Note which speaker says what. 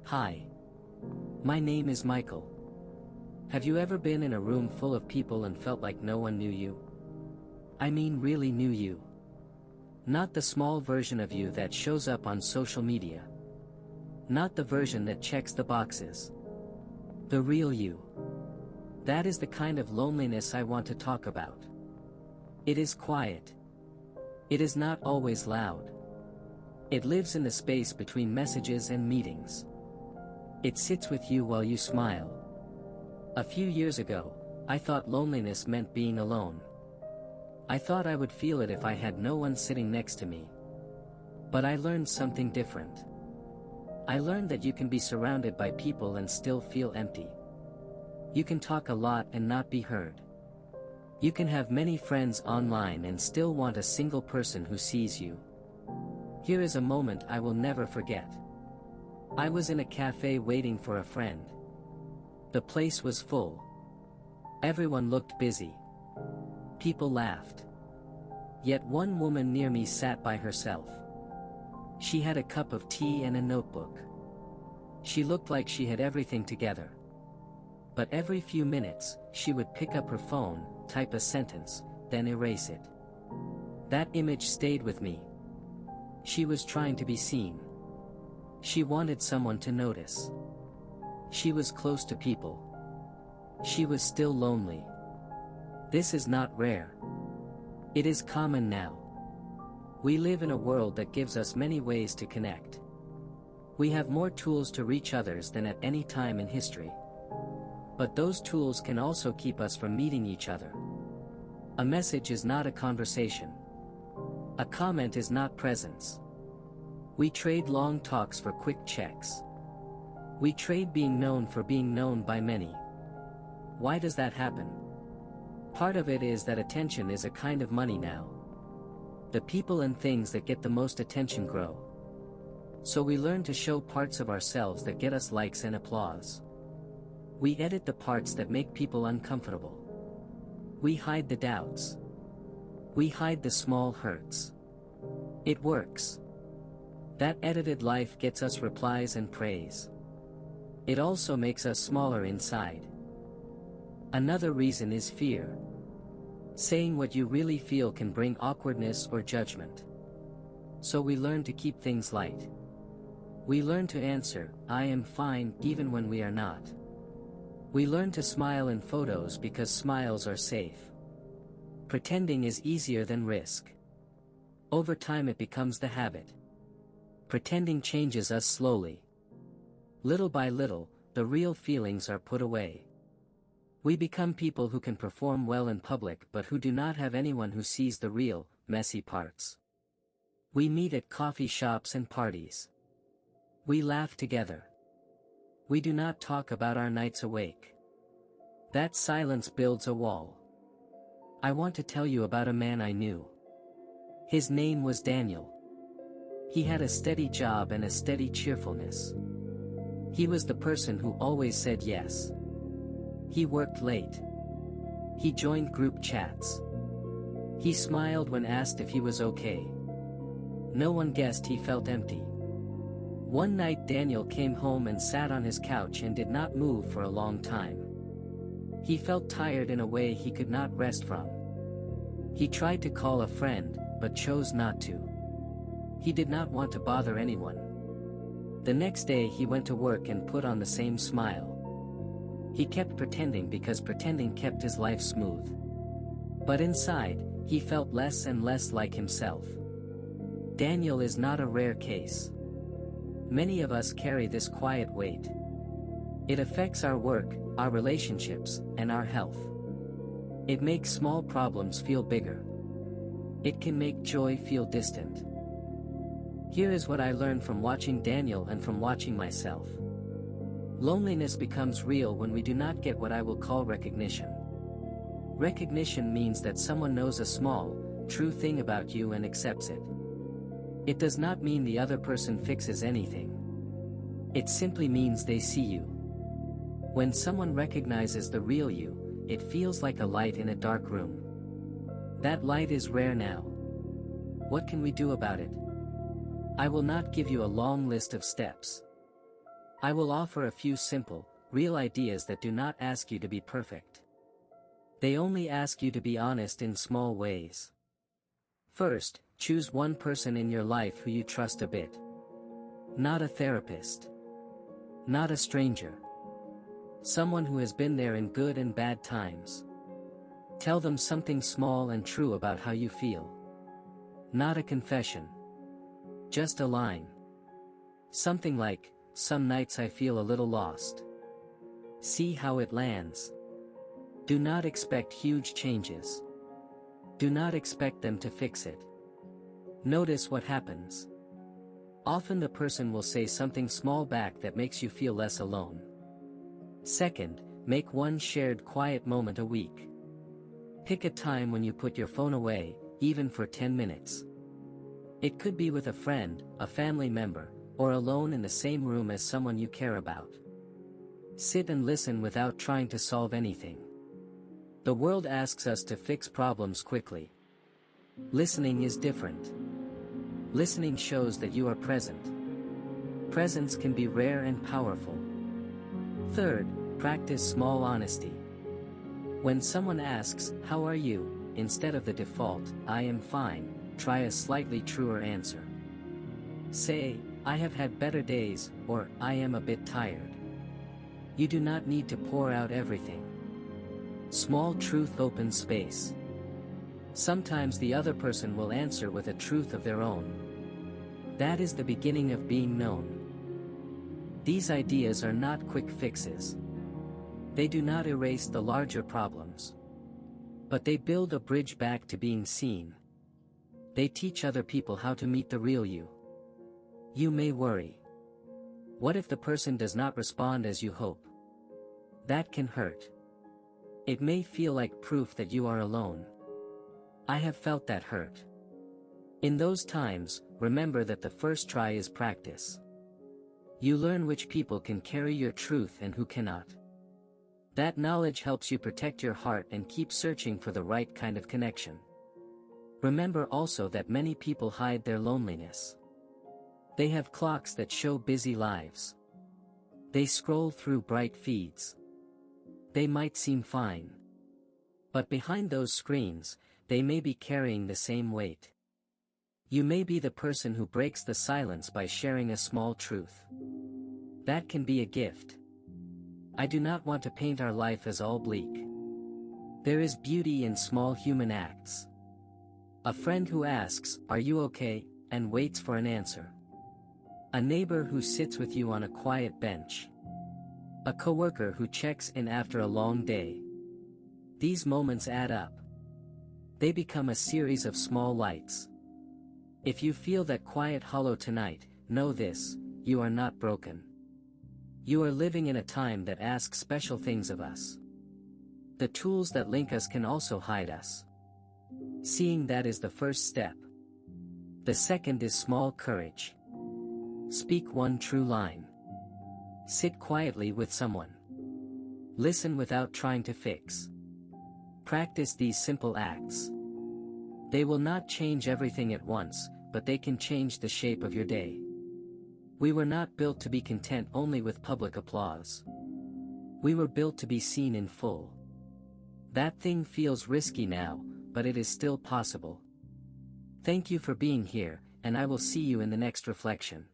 Speaker 1: Hi. My name is Michael. Have you ever been in a room full of people and felt like no one knew you? I mean really knew you. Not the small version of you that shows up on social media. Not the version that checks the boxes. The real you. That is the kind of loneliness I want to talk about. It is quiet. It is not always loud. It lives in the space between messages and meetings. It sits with you while you smile. A few years ago, I thought loneliness meant being alone. I thought I would feel it if I had no one sitting next to me. But I learned something different. I learned that you can be surrounded by people and still feel empty. You can talk a lot and not be heard. You can have many friends online and still want a single person who sees you. Here is a moment I will never forget. I was in a cafe waiting for a friend. The place was full. Everyone looked busy. People laughed. Yet one woman near me sat by herself. She had a cup of tea and a notebook. She looked like she had everything together. But every few minutes, she would pick up her phone, type a sentence, then erase it. That image stayed with me. She was trying to be seen. She wanted someone to notice. She was close to people. She was still lonely. This is not rare. It is common now. We live in a world that gives us many ways to connect. We have more tools to reach others than at any time in history. But those tools can also keep us from meeting each other. A message is not a conversation. A comment is not presence. We trade long talks for quick checks. We trade being known for being known by many. Why does that happen? Part of it is that attention is a kind of money now. The people and things that get the most attention grow. So we learn to show parts of ourselves that get us likes and applause. We edit the parts that make people uncomfortable. We hide the doubts. We hide the small hurts. It works. That edited life gets us replies and praise. It also makes us smaller inside. Another reason is fear. Saying what you really feel can bring awkwardness or judgment. So we learn to keep things light. We learn to answer, "I am fine," even when we are not. We learn to smile in photos because smiles are safe. Pretending is easier than risk. Over time it becomes the habit. Pretending changes us slowly. Little by little, the real feelings are put away. We become people who can perform well in public but who do not have anyone who sees the real, messy parts. We meet at coffee shops and parties. We laugh together. We do not talk about our nights awake. That silence builds a wall. I want to tell you about a man I knew. His name was Daniel. He had a steady job and a steady cheerfulness. He was the person who always said yes. He worked late. He joined group chats. He smiled when asked if he was okay. No one guessed he felt empty. One night Daniel came home and sat on his couch and did not move for a long time. He felt tired in a way he could not rest from. He tried to call a friend, but chose not to. He did not want to bother anyone. The next day he went to work and put on the same smile. He kept pretending because pretending kept his life smooth. But inside, he felt less and less like himself. Daniel is not a rare case. Many of us carry this quiet weight. It affects our work, our relationships, and our health. It makes small problems feel bigger. It can make joy feel distant. Here is what I learned from watching Daniel and from watching myself. Loneliness becomes real when we do not get what I will call recognition. Recognition means that someone knows a small, true thing about you and accepts it. It does not mean the other person fixes anything. It simply means they see you. When someone recognizes the real you, it feels like a light in a dark room. That light is rare now. What can we do about it? I will not give you a long list of steps. I will offer a few simple, real ideas that do not ask you to be perfect. They only ask you to be honest in small ways. First, choose one person in your life who you trust a bit. Not a therapist. Not a stranger. Someone who has been there in good and bad times. Tell them something small and true about how you feel. Not a confession. Just a line. Something like, "Some nights I feel a little lost." See how it lands. Do not expect huge changes. Do not expect them to fix it. Notice what happens. Often the person will say something small back that makes you feel less alone. Second, make one shared quiet moment a week. Pick a time when you put your phone away, even for 10 minutes. It could be with a friend, a family member, or alone in the same room as someone you care about. Sit and listen without trying to solve anything. The world asks us to fix problems quickly. Listening is different. Listening shows that you are present. Presence can be rare and powerful. Third, practice small honesty. When someone asks, "How are you?" instead of the default, "I am fine," try a slightly truer answer. Say, "I have had better days," or "I am a bit tired." You do not need to pour out everything. Small truth opens space. Sometimes the other person will answer with a truth of their own. That is the beginning of being known. These ideas are not quick fixes. They do not erase the larger problems. But they build a bridge back to being seen. They teach other people how to meet the real you. You may worry. What if the person does not respond as you hope? That can hurt. It may feel like proof that you are alone. I have felt that hurt. In those times, remember that the first try is practice. You learn which people can carry your truth and who cannot. That knowledge helps you protect your heart and keep searching for the right kind of connection. Remember also that many people hide their loneliness. They have clocks that show busy lives. They scroll through bright feeds. They might seem fine. But behind those screens, they may be carrying the same weight. You may be the person who breaks the silence by sharing a small truth. That can be a gift. I do not want to paint our life as all bleak. There is beauty in small human acts. A friend who asks, "Are you okay?" and waits for an answer. A neighbor who sits with you on a quiet bench. A coworker who checks in after a long day. These moments add up. They become a series of small lights. If you feel that quiet hollow tonight, know this: you are not broken. You are living in a time that asks special things of us. The tools that link us can also hide us. Seeing that is the first step. The second is small courage. Speak one true line. Sit quietly with someone. Listen without trying to fix. Practice these simple acts. They will not change everything at once, but they can change the shape of your day. We were not built to be content only with public applause. We were built to be seen in full. That thing feels risky now, but it is still possible. Thank you for being here, and I will see you in the next reflection.